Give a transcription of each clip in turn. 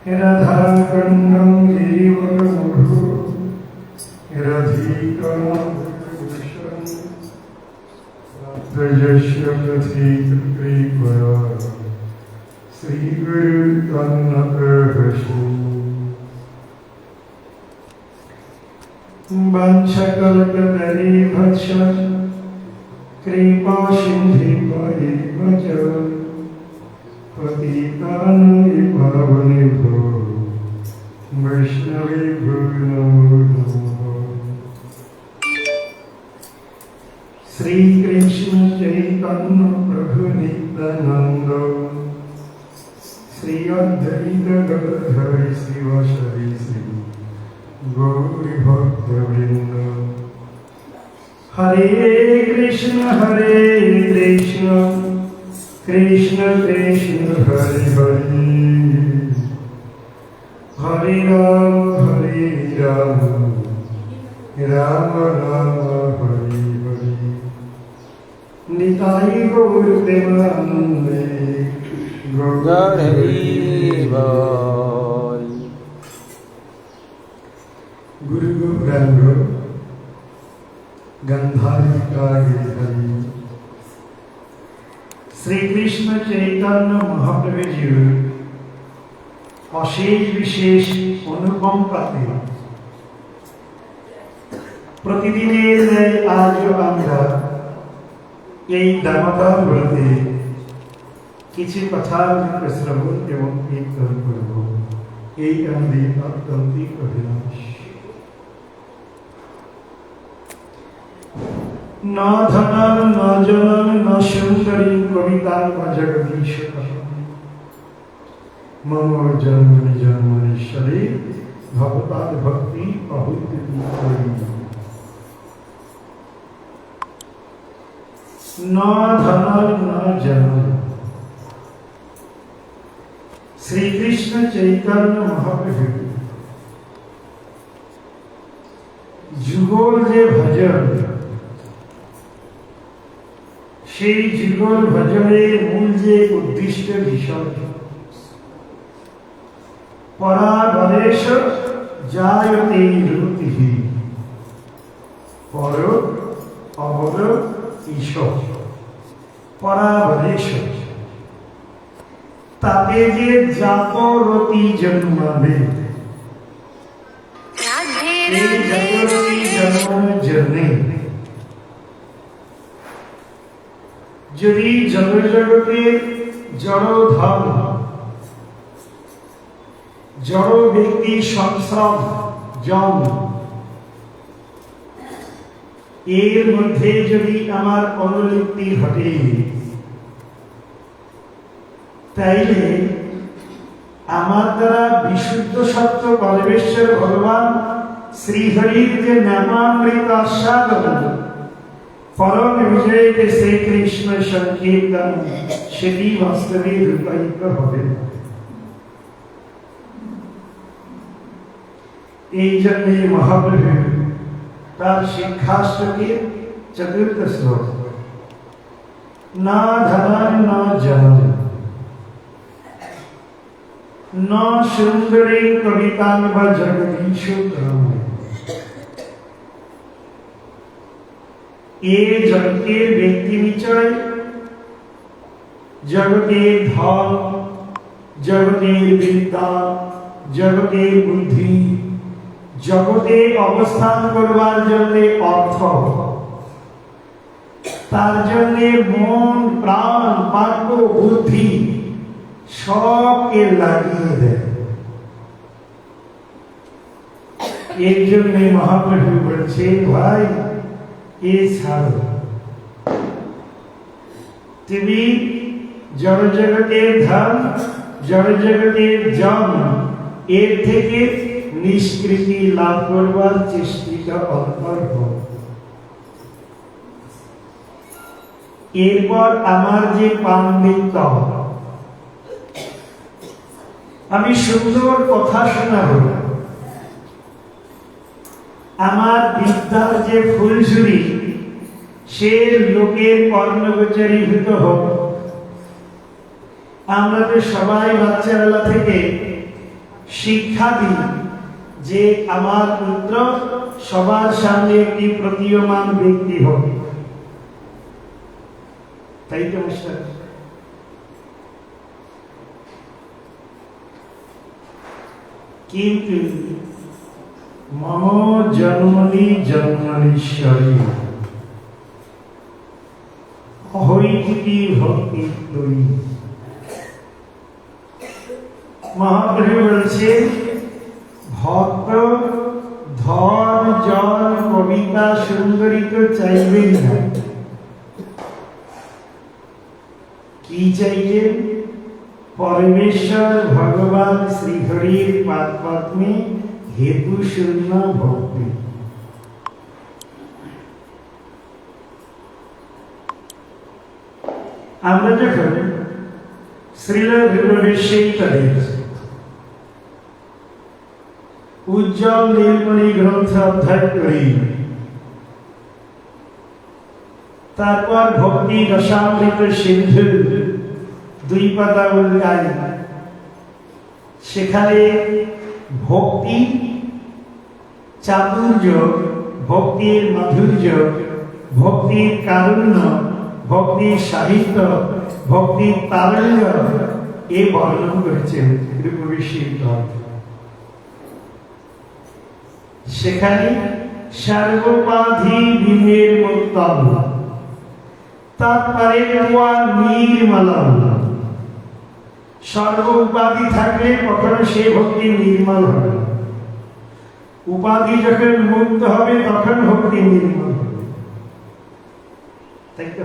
রাধাকান্ডং গিরিবরমধু রাধিকামভূষণ ত্রজস্য প্রথিকৃপয়া শ্রীগুরু তন্নপ্রভসু বাঞ্ছকল্পতরুভ্যশ্চ কৃপা সিন্ধুভ্যেব চ পতিতানাং পাবনেভ্যো বৈষ্ণবেভ্যো নমো নমঃ। শ্রীকৃষ্ণ চৈতন্য প্রভু নিত্যানন্দ শ্রী অদ্বৈত গদাধর শিবাসাদি শ্রী গৌরী ভক্তবৃন্দ। হরে কৃষ্ণ কৃষ্ণ কৃষ্ণ হরে হরে হরে রাম রাম রাম হরে হরে। নিতাই গৌর প্রেমানন্দে গৌর হরি বল। গুরু গৌরাঙ্গ গন্ধারিকা গিরিধারী শ্রীকৃষ্ণ চৈতন্য মহাপ্রভুজির অশেষ বিশেষ অনুকম্পাতে প্রতিদিনের ন্যায় আজও আমরা এই দামোদর ব্রতে কিছু কথা শ্রবণ এবং কীর্তন করব। এই আমাদের অত্যন্তিক অভিলাষ। ন ধনং ন জনং ন সুন্দরী কবিতাং ন জগদীশ মম জন্মনি জন্মনীশ্বরে ভগবৎ ভক্তি আহুতি করি। ন ধনং ন জনং শ্রীকৃষ্ণ চৈতন্য মহাপ্রভু যুগল যে ভজন, সেই যুগল ভজনের মূল যে উদ্দিষ্ট বিষয় পরাবরেশ জায়তে রতিঃ পর অবর ঈশ্বর। পরাবরেশ তাতে যে জাগরতি জন্মাবে, এই জাগরতি জন্মানোর জন্যে যদি জগতের জড়ধন জড় ব্যক্তি সংসার জন এর মধ্যে যদি আমার অনুলিপ্তি ঘটে, তাইলে আমার দ্বারা বিশুদ্ধ সত্য পরমেশ্বর ভগবান শ্রীহরির যে নামামৃত আস্বাদন পরম বিজয়কে শ্রীকৃষ্ণ সংকীর্তন সেটি বাস্তবে রূপায়িত হবে। এই জন্যে মহাপ্রভু তার শিক্ষাষ্টকের চতুর্থ শ্লোক না ধনং ন জনং ন সুন্দরী কবিতাং বা জগদীশ এ জগতের ব্যক্তি নিচয় জগতের ধন, জগতের বিদ্যা, জগতের বুদ্ধি, জগতে অবস্থান করবার জন্য অর্থ, তার জন্য মন প্রাণ বাক্য বুদ্ধি সবকে লাগিয়ে দেয়। এর জন্য মহাপ্রভু বলছে ভাই এ ছাড়ো, তুমি জড় জগতের ধন জড় জগতের জন এর থেকে নিষ্কৃতি লাভ করবার চেষ্টা অন্তর হোক। এরপর আমার যে পাণ্ডিত্য, আমি সুন্দর কথা শোনাবো, আমার বিদ্যার যে ফুলঝুরি সে লোকের কর্ণগোচরীভূত হোক। আমরা তো সবাই বাচ্চাবেলা থেকে শিক্ষা দিই যে আমার পুত্র সবার সামনে একটি প্রতীয়মান ব্যক্তি হবে, তাই তো অনুষ্ঠান। কিন্তু মম জন্মনি জন্মনীশ্বরী অহৈতুকী ভক্তি তৈ। মহাপ্রভু বলছেন ভক্ত ধন জন কবিতা সুন্দরী তো চাইবেন না, কি চাইছেন? পরমেশ্বর ভগবান শ্রীহরির পাদপদ্মে হেতু শূন্য ভক্তি। আমরা যখন শ্রীল উজ্জ্বল নীলমণি গ্রন্থ অধ্যয়ন করি, তারপর ভক্তি রসামৃত সিন্ধু দুই পাতা উল্টাই, সেখানে ভক্তি চাতুর্য, ভক্তির মাধুর্য, ভক্তির কারুণ্য, ভক্তির সাহিত্য, ভক্তির তারল্য এ বর্ণন করেছেন রূপবিশ্বর। সেখানে সর্বোপাধি বিমের মুক্তম, তারপরে নির্মলম। সর্ব উপাধি থাকলে কখনো সে ভক্তি নির্মল হবে, উপাধি যখন মুক্ত হবে তখন ভক্তি নির্মল হবে, তাই তো?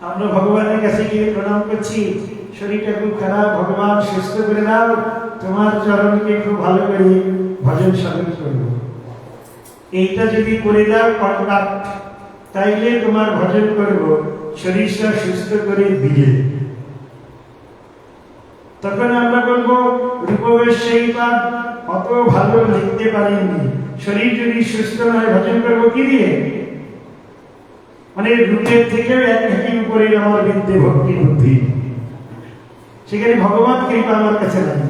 আমরা ভগবানের কাছে গিয়ে প্রণাম করছি, শরীরটা খুব খারাপ, ভগবান সুস্থ করে দাও, তোমার চরণকে খুব ভালো করে ভজন সাধন করবো। এইটা যদি করে দাও কন্ট্রাক্ট, তাইলে তোমার ভজন করবো, শরীরটা সুস্থ করে দিয়ে। তখন আমরা বলবো রূপবেশীটা অত ভালো লিখতে পারেননি, শরীর যদি সুস্থ নয় ভজন করবো কি দিয়ে? মানে রূপের থেকেও একই উপরে আমার বিদ্যে ভক্তি বুদ্ধি, সেখানে ভগবান কৃপা আমার কাছে নাই।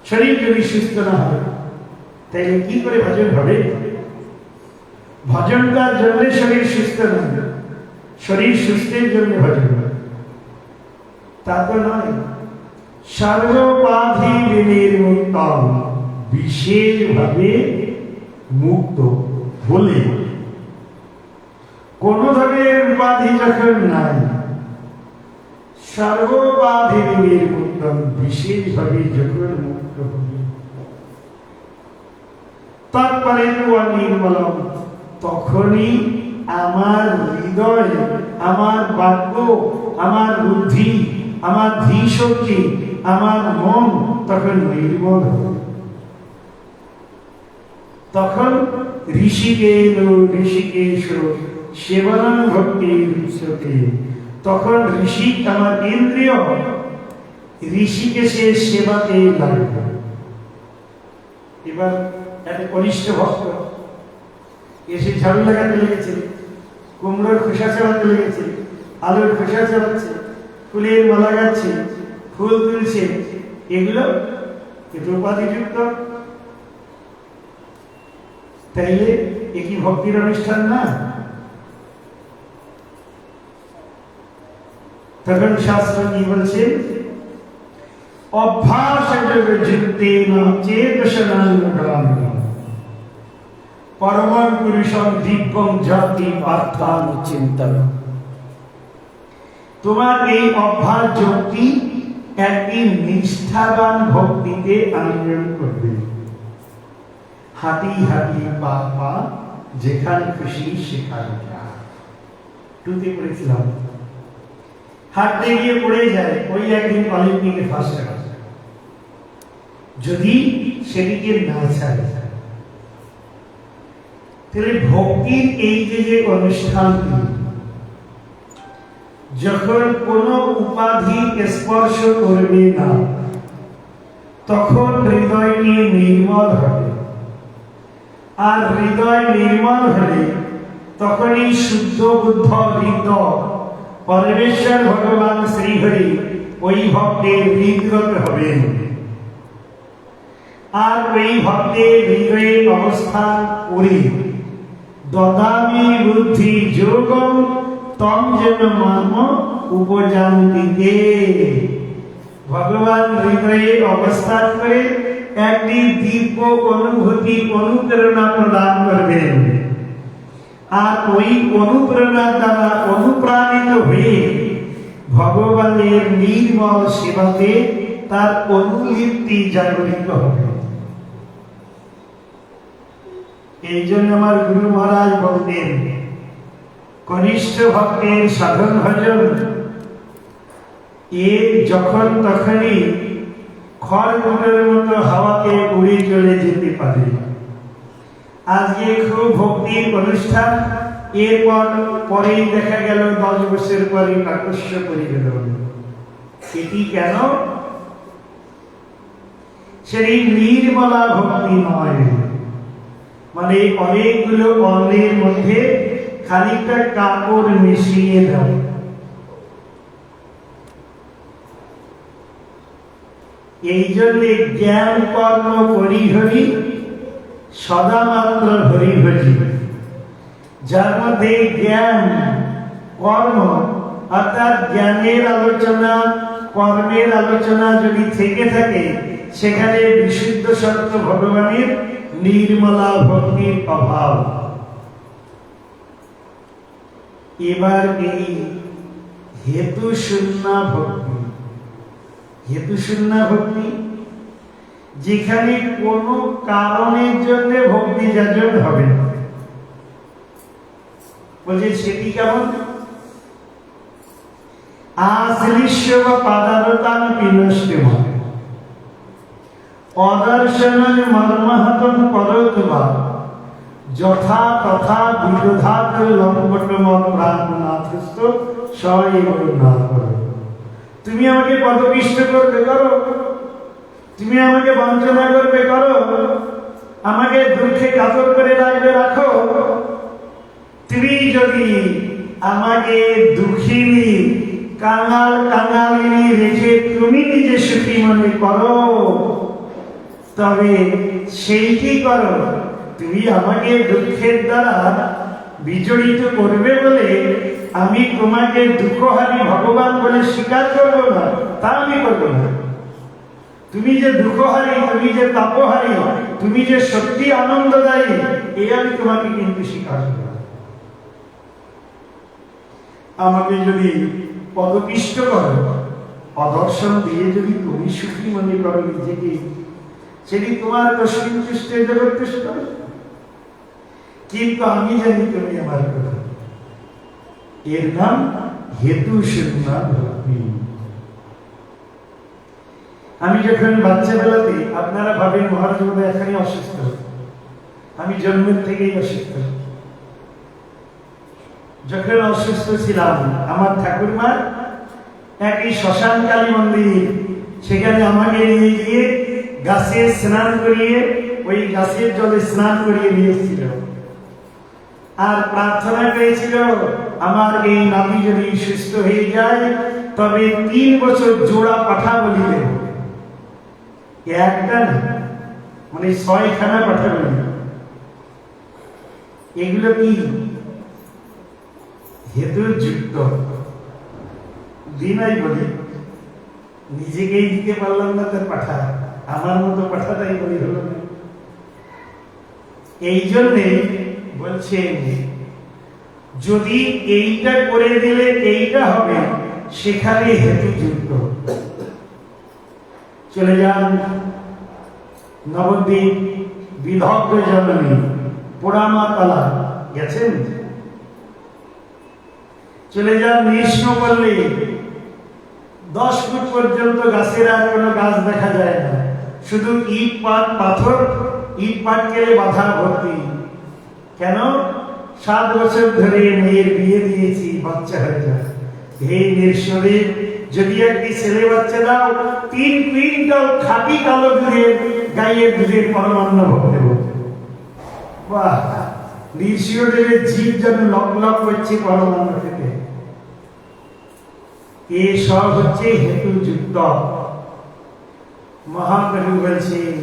শরীর যদি সুস্থ না হয় তাইলে কি করে ভজন হবে? ভজনটার জন্য শরীর সুস্থ নয়, শরীর সুস্থের জন্য ভজন হয়, তা তো নয়। সর্বোপাধি বিনির্মুক্ত, বিশেষভাবে মুক্ত বলে কোন ধরনের উপাধি যখন নাই, সর্বোপাধি বিনির্মুক্ত, বিশেষভাবে যখন মুক্ত হবে, তারপরে নির্মলম, তখনই আমার হৃদয়, আমার বাক্য, আমার বুদ্ধি, আমার ধী শক্তি, আমার মন তখন নির্মল হবে। তখন ঋষিকেশ সেবনং ভক্তি উচ্যতে, তখন ঋষি আমার ইন্দ্রিয় ঋষিকেশের সেবাতে লাগবে। এবার একটা কনিষ্ঠ ভক্ত এসে ঝাড়ু লাগাতে লেগেছে, কুমড়োর খোসা চালাতে লেগেছে, আলুর খোসা চালাচ্ছে, ফুলের মালা গাচ্ছে, ফুল তুলছে, এগুলো একটু উপাধিযুক্ত, তাইলে একই ভক্তির অনুষ্ঠান না? তখন শাস্ত্র কি বলছে? অভ্যাস পরমং পুরুষং দিব্যং জাতি পার্থান চিন্তন। তোমার এই অভ্যাস যুক্তি একদিন নিষ্ঠাবান ভক্তিতে আনয়ন করবে। হাঁটি হাঁটি পা পা যেখানে খুশি সেখানে যা, টুতে পড়েছিলাম, হাঁটতে গিয়ে পড়ে যায়, ওই একদিন অলিম্পিকে ফার্স্ট হয়, যদি সেদিকে না ছাড়ে। তাহলে ভক্তির এই যে অনুষ্ঠানটি, যখন কোন উপাধি স্পর্শ করবে না, তখন হৃদয়টি নির্মল হবে। আর হৃদয় নির্মল হলে তখনই শুদ্ধ বুদ্ধ হৃদয় পরমেশ্বর ভগবান শ্রীহরি ওই ভক্তের হৃদগত হবেন। আর ওই ভক্তের হৃদয়ে অবস্থান করে দদামি বুদ্ধি যোগম তম যেন মর্ম উপজান্তিতে, ভগবান হৃদয়ে অবস্থান করে একটি দিব্য অনুভূতি অনুপ্রেরণা প্রদান করবেন। আর ওই অনুপ্রেরণা দ্বারা অনুপ্রাণিত হয়ে ভগবানের নির্মল সেবাতে তার অনুভূতি জাগরিত হবে। এই জন্য আমার গুরু মহারাজ বলতেন, কনিষ্ঠ ভক্তের সাধন ভজন এ যখন তখনই খড়কুটোর মতো হাওয়াতে উড়ে চলে যেতে পারে। আজকে খুব ভক্তির অনুষ্ঠান, এরপর পরেই দেখা গেল 10 বছর পরে কাকস্য করে গেল। এটি কেন? সেই নির্মলা ভক্তি নয়, মানে অনেকগুলো অন্নের মধ্যে খানিকটা কাপড় মিশিয়ে দাও। এই জন্য জ্ঞান কর্ম পরিহরি সদা মাত্র হরি ভজি। যার মধ্যে জ্ঞান কর্ম অর্থাৎ জ্ঞানের আলোচনা কর্মের আলোচনা যদি থেকে থাকে, সেখানে বিশুদ্ধ সত্য ভগবানের নির্মলা ভক্তির অভাব। এবার এই হেতু শূন্য ভক্তি, হেতু শূন্য ভক্তি যেখানে কোনো কারণের জন্য ভক্তি যাজন হবে না, বলছে সেটি কেমন? আশ্লিষ্য বা পাদারতান বিনষ্টম অদর্শনং মর্মহতং করোতবা যথা তথা বিদধাত লম্বটম প্রাণনাথস্থ সএব না করো। তুমি আমাকে পদপিষ্ট করবে করো, তুমি আমাকে বঞ্চনা করবে করো, আমাকে দুঃখে কাতর করে রাখবে রাখো। তুমি যদি আমাকে দুঃখিনী কাঙাল কাঙালিনী রেখে তুমি নিজে সুখী মনে করো, তবে সেইটি করো। তুমি আমাকে দুঃখের দ্বারা বিজড়িত করবে বলে আমি তোমাকে দুঃখহারী ভগবান বলে স্বীকার করব না, তা আমি করবো না। তুমি যে দুঃখহারী, তুমি যে তাপহারী, তুমি যে সত্যি আনন্দদায়ী, এই আমি তোমাকে কিন্তু স্বীকার করব। আমাকে যদি পদপিষ্ট করো, অদর্শন দিয়ে যদি তুমি সুখী মনে করো নিজেকে, সেটি তোমার দর্শন পৃষ্ঠে জগৎ পৃষ্ঠ। কিন্তু আমি জানি তুমি আমার কথা, এর নাম হেতু শূন্য ভক্তি। আমি যখন বাচ্চা বেলাতে, আপনারা ভাবেন মহারাজ বোধহয় এখানে অসুস্থ, আমি জন্মের থেকেই অসুস্থ। যখন অসুস্থ ছিলাম, আমার ঠাকুরমা একই শ্মশান কালী মন্দির, সেখানে আমাকে নিয়ে গিয়ে গাছে স্নান করিয়ে, ওই গাছের জলে স্নান করিয়ে নিয়েছিল, আর প্রার্থনা করেছিল আমার এই নাতি যদি সুস্থ হয়ে যায় তবে 3 বছর জোড়া পাঠা বলি দেব। একটা না, মানে 6খানা পাঠা বলি। এগুলো কি হেতু যুক্ত? দিনাই বলি, নিজেকেই দিতে পারলাম না তার পাঠা, আমার মতো পাঠাটাই বলি হলো না। এই জন্যে বলছেন যদি এইটা করে দিলে এইটা হবে, সেখানে হেতু যুক্ত। চলে যান নবদ্বীপ বিদগ্ধ জননী পোড়ামাতলা, গেছেন? চলে যান কৃষ্ণপল্লী, 10 ফুট পর্যন্ত গাছের আর কোনো গাছ দেখা যায় না, শুধু ইট পাট পাথর, ইট পাটকেলে বাঁধা ভর্তি। কেন? 7 বছর ধরে মেয়ের বিয়ে দিয়েছি, বাচ্চা হয়ে যায়। হে নির্শ্বরে, যদি একটি ছেলে বাচ্চা দাও, 3 কুইন্টাল খাঁটি কালো দুধের গাইয়ের দুধের পরমান্ন ভোগ দেব। বাহ, নিঃস্বদেবের জীব যেন লক লক করছে পরমান্ন খেতে। এ সব হচ্ছে হেতুযুক্ত। মহাপ্রভু বলছেন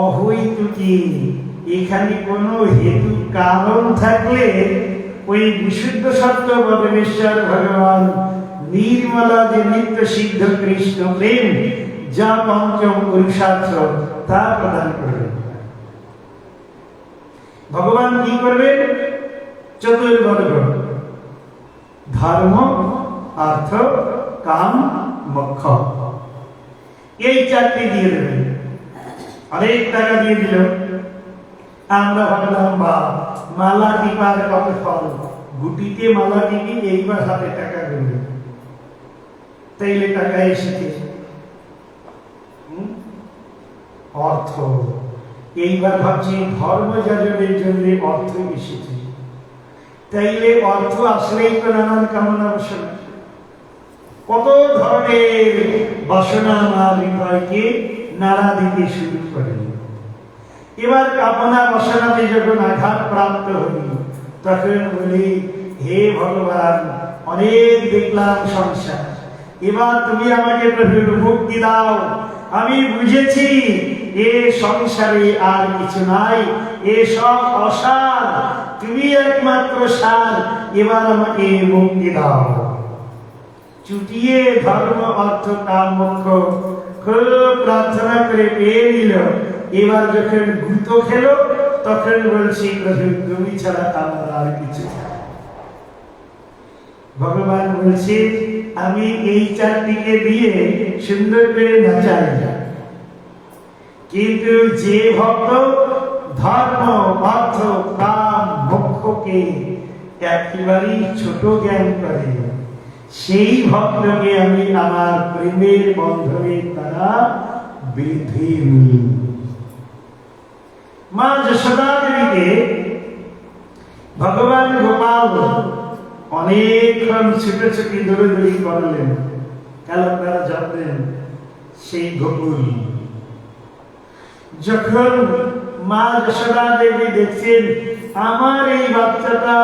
অহৈতুকী, এখানে কোন হেতু কারণ থাকলে ওই বিশুদ্ধ সত্য পরমেশ্বর ভগবান নির্মলা যে নিত্য সিদ্ধ কৃষ্ণ প্রেম যা পঞ্চম পুরুষার্থ তা প্রদান করবেন। ভগবান কি করবেন? চতুর্বর্গ ধর্ম, অর্থ, কাম, মোক্ষ, এই চারটি দিয়ে দেবেন। অনেক টাকা দিয়ে দিল, আমরা ভাবলাম বা মালা টিপার কত ফল, গুটিতে মালা টিপি এইবার হাতে টাকা গেল, তাইলে টাকা এসেছে অর্থ। এইবার ভাবছি ধর্ম যাজনের জন্য অর্থ এসেছে, তাইলে অর্থ আসলেই তো নানান কামনা বাসনা, কত ধরনের বাসনা আমার হৃদয়কে নাড়া দিতে শুরু করে। এবার কামনা বাসনাতে যখন আঘাত প্রাপ্ত হই তখন বলি হে ভগবান, অনেক দেখলাম সংসার, এবার তুমি আমাকে প্রভুর মুক্তি দাও। আমি বুঝেছি এ সংসারে আর কিছু নাই, এ সব অসার, তুমি একমাত্র সার, এবার আমাকে মুক্তি দাও। চুটিয়ে ধর্ম, অর্থ, কাম, মোক্ষ খুব প্রার্থনা করে পেয়ে নিল। এবার যখন ভূত খেল তখন বলছি প্রভু তুমি ছাড়া আমার আর কিছু। ভগবান বলছে আমি এই চারটিকে দিয়ে সুন্দর করে নাচাই, কিন্তু যে ভক্ত ধর্ম, অর্থ, কাম, মোক্ষকে একেবারেই ছোট জ্ঞান করে সেই ভক্তকে আমি আমার প্রেমের বন্ধনের দ্বারা বেঁধে নিই। মা যশোদা দেবীকে ভগবান গোপাল অনেকক্ষণ ছুটোছুটি দৌড়াদৌড়ি করলেন। কাল আপনারা জানলেন সেই গোকুল। যখন মা যশোদা দেবী দেখছেন আমার এই বাচ্চাটা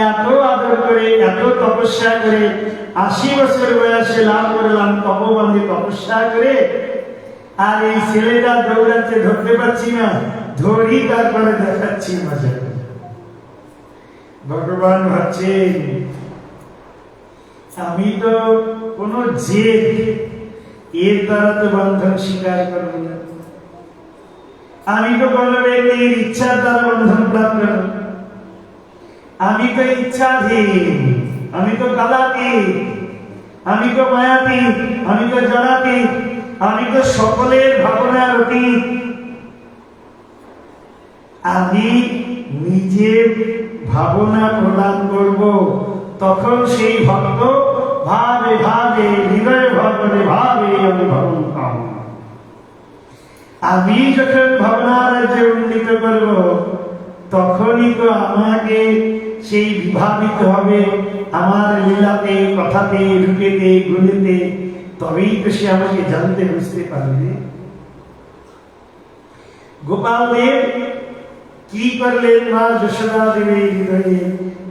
এত আদর করে, এত তপস্যা করে, 80 বছর বয়সে লাভ করলাম তপবন্দী তপস্যা করে, আর এই ছেলেটা দৌড়াচ্ছে, ধরতে পারছি না, ধরি তারপরে দেখাচ্ছি মজা। ভগবান ভাবছেন আমি তো কোন জেদ এর দ্বারা তো বন্ধন স্বীকার করব না, আমি তো কোনো ব্যক্তির ইচ্ছার দ্বারা বন্ধন প্রাপ্ত না, আমি তো ইচ্ছাধীন, আমি তো কালাতীত, আমি তো মায়াতীত, আমি তো জড়াতীত, আমি তো সকলের ভাবনার অতীত। আমি নিজে ভাবনা প্রদান করব, তখন সেই ভক্ত ভাবে ভাবে হৃদয় ভাবনে ভাবে আমি ভবন পাব। আমি যখন ভাবনার রাজ্যে উন্নীত করব তখনই তো আমাকে সেই বিভাবিত হবে আমার লীলাতে, কথাতে, রূপেতে, গুণেতে, তবেই তো সে আমাকে জানতে বুঝতে পারবে। গোপাল দেব কি করলেন? মা যশোদা দেবীর হৃদয়ে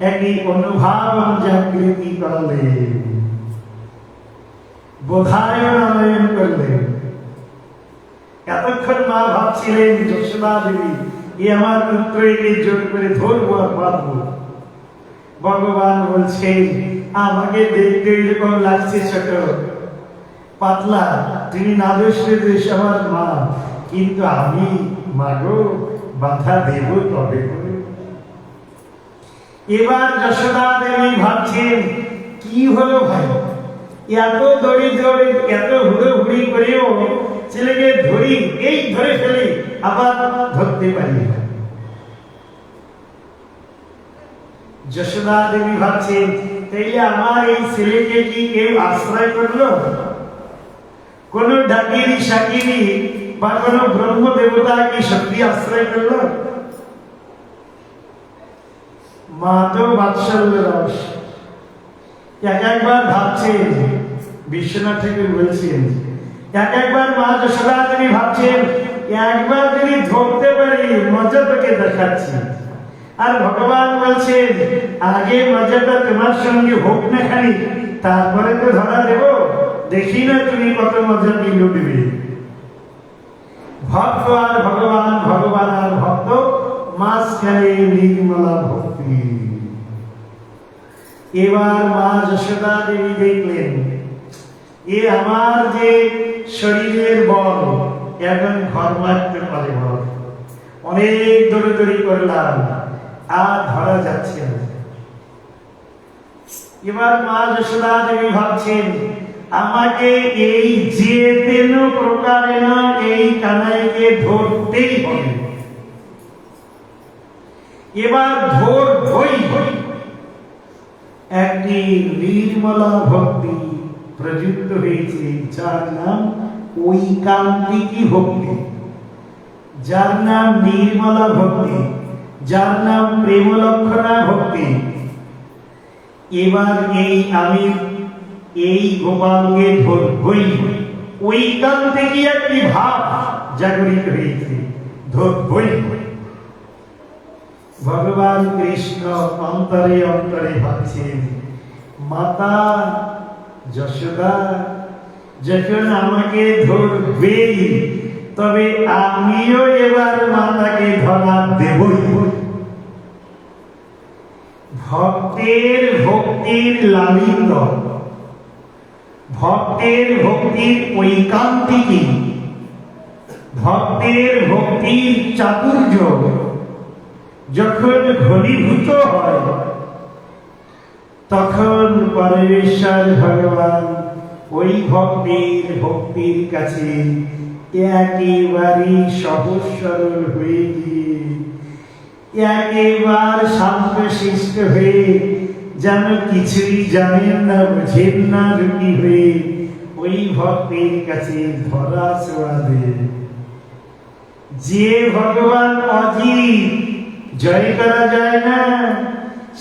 একই অনুভব জাগৃতি করলেন, বোধায়ন করলেন। এতক্ষণ মা ভাবছিলেন যশোদা দেবী এ আমার পুত্রকে জোর করে ধরবো আর বাঁধবো। ভগবান বলছেন আমাকে দেখতে এরকম লাগছে ছোট পাতলা, তুমি না দোষে দেশ আমার মা, কিন্তু আমি মাগো বাধা দেব তবে করে। এবার যশোদা দেবী ভাবছেন কি হলো ভাই, এত দরিদ্র, এত হুড়োহুড়ি করেও ছেলেকে ধরি, এই ধরে ফেলি, আবার ধরতে পারি না। যশোদা দেবী ভাবছেন তাইলে আমার এই ছেলেকে কি কেউ আশ্রয় করলো? কোন ডাকিনী শাকিনী বা কোন ব্রহ্ম দেবতা কি সত্যি আশ্রয় করলো? মা তো বাৎসল্য রস। একবার ভাবছেন, বিশ্বনাথ ঠাকুর বলছেন একবার মা যশোদা দেবী ভাবছেন একবার যদি ধরতে পারি মজা তোকে দেখাচ্ছি। আর ভগবান বলছেন আগে মজাটা তোমার সঙ্গে হোক না খালি, তারপরে তো ধরা দেব, দেখি না তুমি কত মজা কি লুটবে। ভক্ত আর ভগবান, ভগবান আর ভক্ত, মাঝখানে নির্মলা ভক্তি। এবার মা যশোদা দেবী দেখলেন এ আমার যে শরীরের বল এখন ঘর মারতে পারে, অনেক দৌড়াদৌড়ি করলাম আর ধরা যাচ্ছে না। এবার মা যশোদা দেবী ভাবছেন আমাকে এই যে তেন প্রকারে না এই কানাইকে ধরতেই হবে। এবার ধরবই। একটি নির্মলা ভক্তি প্রযুক্ত হয়েছে, যার নাম ঐকান্তিকী ভক্তি, যার নাম নির্মলা ভক্তি, যার নাম প্রেমলক্ষণা ভক্তি। এবার আমি এই গোপালকে ধরবই, ঐকান্তিকী একটি ভাব জাগরিত হয়েছে, ধরবই। ভগবান কৃষ্ণ অন্তরে অন্তরে ভাবছেন মাতা যশোদা যখন আমাকে ধরবেই, তবে আমিও এবার মাতাকে ধরা দেবই। ভক্তের ভক্তির লালিত্য, ভক্তের ভক্তির ঐকান্তিকী, ভক্তের ভক্তির চাতুর্য যখন ঘনীভূত হয়, তখন পরমেশ্বর ভগবান ওই ভক্তির কাছে একেবারে সহজ সরল হয়ে গিয়ে, একেবারে শান্তশিষ্ট হয়ে, যেন কিছুই জানেন না বুঝেন না রুটি হয়ে ওই ভক্তির কাছে ধরা ছোঁয়া দেয়। যে ভগবান অজিত, জয় করা যায় না,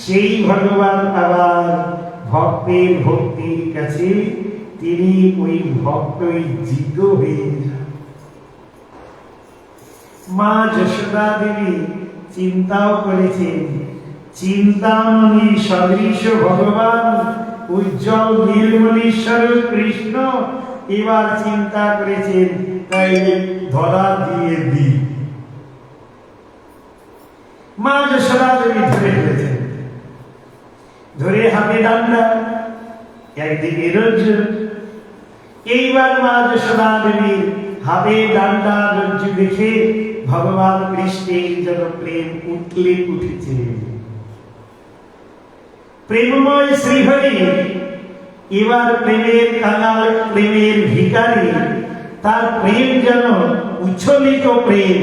সেই ভগবান আবার ভক্তির কাছে তিনি ওই ভক্তই জিত হয়ে যান। মা যশোদা দেবী চিন্তাও করেছেন, চিন্তামণি সদৃশ ভগবান, উজ্জ্বল নীলমণীশ্বর কৃষ্ণ এবার চিন্তা করেছেন তাই ধরা দিয়ে দিই। মা যশোদা দেবী ধরে ফেলেছেন, ধরে হাতে ডান্ডা, একদিকে রজ্জু। এইবার মা যশোদা দেবীর হাতে ডান্ডা রজ্জু দেখে ভগবান কৃষ্ণের যেন প্রেম উঠলে উঠেছে। প্রেমময় শ্রীহরি এবার প্রেমের কাঙাল, প্রেমের ভিখারি, তার প্রেম যেন উচ্ছ্বলিত প্রেম।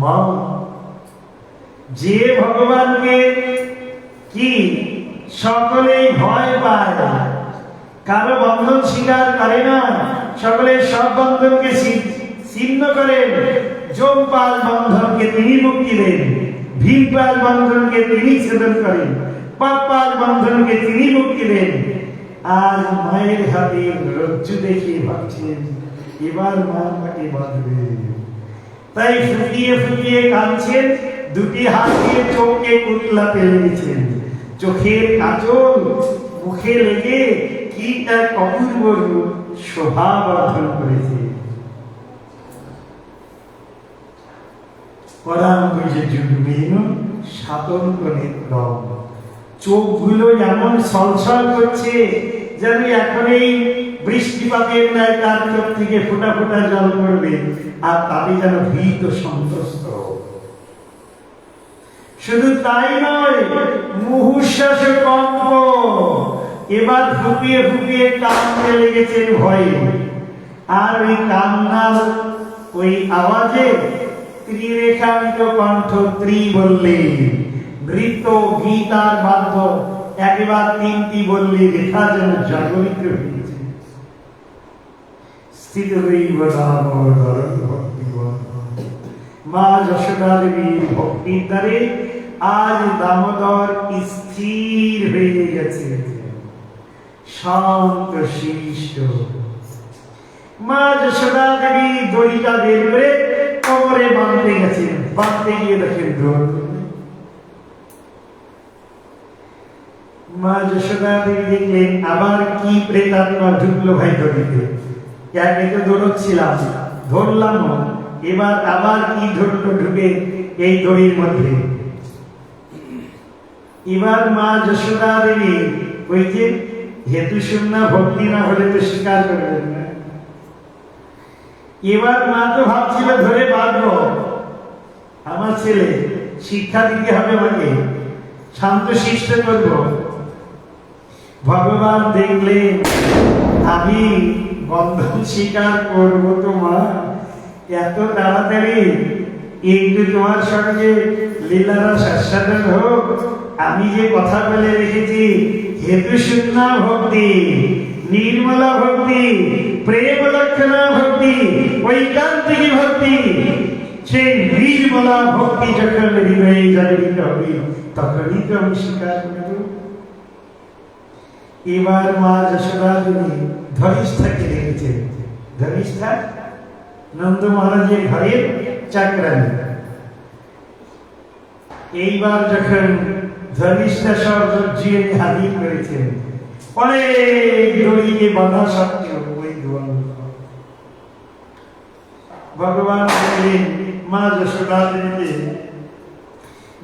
মা যে ভগবানকে কি সকলেই ভয় পায়, কারো বন্ধন স্বীকার করে না, সকলে সব বন্ধনকে ছিন্ন করেন। যমপাল বন্ধনকে তিনি মুক্তি দেন, ভীমপাল বন্ধনকে তিনি ছেদন করেন, পাপপাল বন্ধনকে তিনি মুক্তি দেন। আজ মায়ের হাতে রজ্জু দেখে ভাবছেন এবার মা তাকে বাঁধবে, তাই ফুটিয়ে ফুটিয়ে কাঁদছেন, দুটি হাত দিয়ে চোখে কুতলাতে লেগেছেন। চোখের কাজল মুখে লেগে কি এক অপূর্ব শোভা বর্ধন করেছে। চোখগুলো এমন সলসল করছে যেন এখন এই বৃষ্টিপাতের ন্যায় তার চোখ থেকে ফোঁটা ফোঁটা জল পড়বে, আর তাতে যেন ভীত সন্ত্রস্ত। শুধু তাই নয়, মুহুশ্বাস কম্প, এবার ফুপিয়ে ফুপিয়ে কাঁদতে লেগেছেন ভয়ে। আর ওই কান্নার ওই আওয়াজে ত্রিরেখাঙ্ক কণ্ঠ ত্রি বললে, নৃত্য গীত আর বাদ্য একবার তিনটি বললে রেখা যেন জাগরিত হয়েছে। স্থিত মা যশোদা দেবীর ভক্তির দ্বারে আজ দামোদর স্থির হয়ে গেছে, শান্ত শিষ্ট। মা যশোদা দেবী দড়িটা বের করে কোমরে বাঁধতে গেছেন, বাঁধতে গিয়ে দেখেন দৌড়। মা যশোদা দেবী দেখলেন আবার কি প্রেতাত্মা ঢুকলো ভাই দড়িতে। একে তো দৌড়চ্ছিলাম, ধরলাম, এবার আবার কি ঢুকলো ঢুকে এই দড়ির মধ্যে। এবার মা যশোদা দেবী ওই যে হেতু শূন্য ভক্তি না হলে তো স্বীকার করবেন না। এবার মা তো ভাবছিল ধরে বাঁধবো, আমার ছেলে শিক্ষা দিতে হবে, আমাকে শান্ত শিষ্ট করব। ভগবান দেখলেন আমি বন্ধন স্বীকার করবো তো মা, এত তাড়াতাড়ি একটু তোমার সঙ্গে লীলারা সাস্বাদন হোক। আমি যে কথা বলে রেখেছি হেতু শূন্য ভক্তি, নির্মলা ভক্তি, প্রেম লক্ষণা ভক্তি, ঐকান্তিক ভক্তি, সেই নির্মলা ভক্তি যখন হৃদয়ে জাগরিত হবে তখনই তো আমি স্বীকার করব। এবার মা যশোদা দেবী ধনিষ্ঠাকে রেখেছেন। ধনিষ্ঠা নন্দ মহারাজের ঘরের চাকরানী। এইবার যখন ধনিষ্ঠা সব জিয়ে হাজির করেছেন, অনেক দড়িকে বাধা সত্ত্বেও ওই দোয়াল ভগবান বললেন মা যশোদা দেবীকে,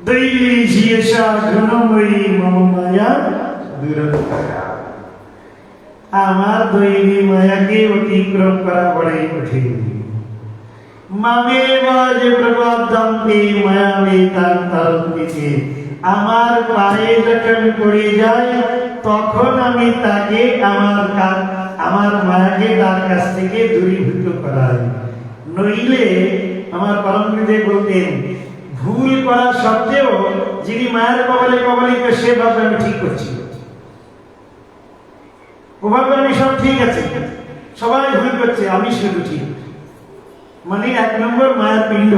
দৈবী জিয়েশা ঘনময়ী মম মায়া দুরন্তরা। আমার দৈবী মায়াকে অতিক্রম করা বড়ই কঠিন। মামে বাজ প্রবাদন্তে মায়াবে তান্তারন্তিতে। আমার পায়ে যখন পড়ে যায় তখন আমি তাকে আমার মায়াকে তার কাছ থেকে দূরীভূত করাই। নইলে আমার পরমগুরুদেব বলতেন ভুল করা সত্ত্বেও যিনি মায়ের কবলে কবলিত সে ভাবে আমি ঠিক করছি, ওভাবে আমি সব ঠিক আছে, সবাই ভুল করছে, আমি শুধু ঠিক। মানে এক নম্বর মায়ের পিণ্ড,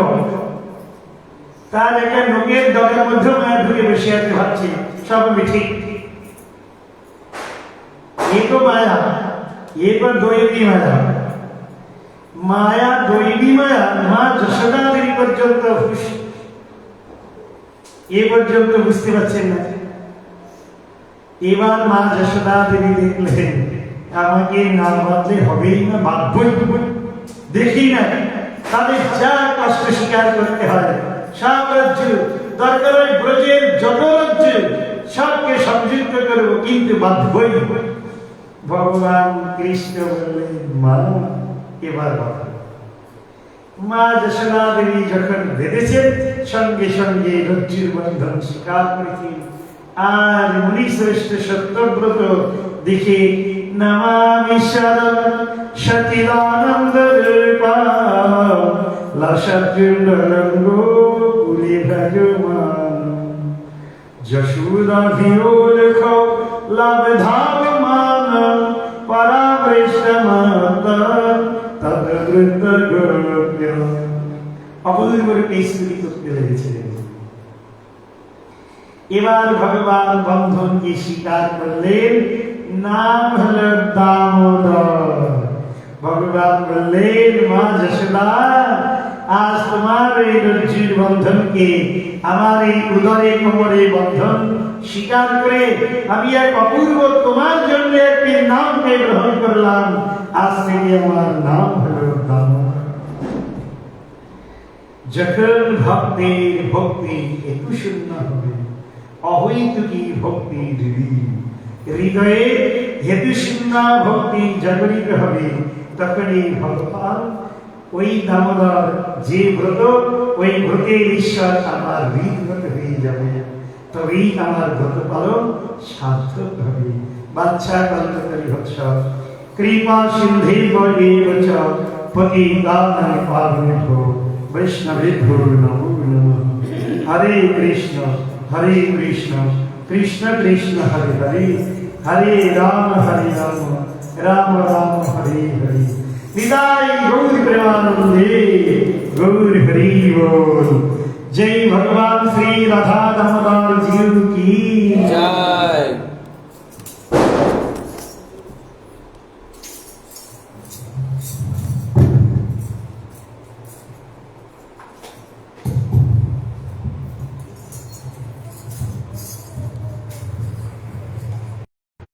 তার একটা নোকের ডগের মধ্যে মায়ের ঢুকে বসে আছে, ভাবছে সব আমি ঠিক। এ তো মায়া, এরপর দৈবী মায়া। মায়া দৈবী মায়া মা যশোদা দেবী পর্যন্ত এ পর্যন্ত বুঝতে পারছেন না। এবার মা যশোদা দেবী দেখলেন আমাকে না বাঁধলে হবেই না, বাঁধবই। দেখি না তাদের যা কষ্ট স্বীকার করতে হয়, সব রাজ্য দরকার হয় ব্রজের যত রাজ্য সবকে সংযুক্ত করবো, কিন্তু বাঁধবই। ভগবান কৃষ্ণ বললেন মা এবার বাঁধো। মা যশোদা দেবী যখন বেঁধেছেন সঙ্গে সঙ্গে রজ্জুর বন্ধন স্বীকার করেছি। আর মুনি শ্রেষ্ঠ সত্যব্রত দেখে নমামি শরণ সচিদানন্দ রূপা লসজ্জুলঙ্গ কুলে ভজমান যশোদা ভিয়োলখ লাভ ধাবমান পরাবৃষ্টমাতা তদ্বৃত্ত গোপ্য। অবলীর রূপে স্তুতি করতে লেগেছিলেন। এবার ভগবান বন্ধনকে স্বীকার করলেন, নাম হল দামোদর। ভগবান বললেন মা যশোদা আজ তোমার এই রজ্জুর বন্ধনকে, আমার এই উদরে কোমরে বন্ধন স্বীকার করে আমি এক অপূর্ব তোমার জন্য একটি নামকে গ্রহণ করলাম। আজ থেকে আমার নাম হল দামোদর। যখন ভক্তের ভক্তি একটু শূন্য হবে, অহৈতুকী ভক্তি হৃদয়ে হেতু শূন্য ভক্তি জাগরিত হবে, তখনই ভগবান ওই দামোদর যে ব্রত, ওই ব্রতের ঈশ্বর আমার হৃদগত হয়ে যাবে, তবেই আমার ব্রত পালন সার্থক হবে। বাচ্চা কল্পকারী হচ্ছ কৃপা সিন্ধি বৈবচ পতিতানাং পাবনেভ্যো বৈষ্ণবেভ্যো নমো নমঃ। হরে কৃষ্ণ কৃষ্ণ কৃষ্ণ হরে হরে, হরে রাম রাম রাম হরে হরে। বিদায় গৌর প্রেমানন্দে, গৌর হরি বল। जय भगवान श्री राधा दामोदर जीव की जय।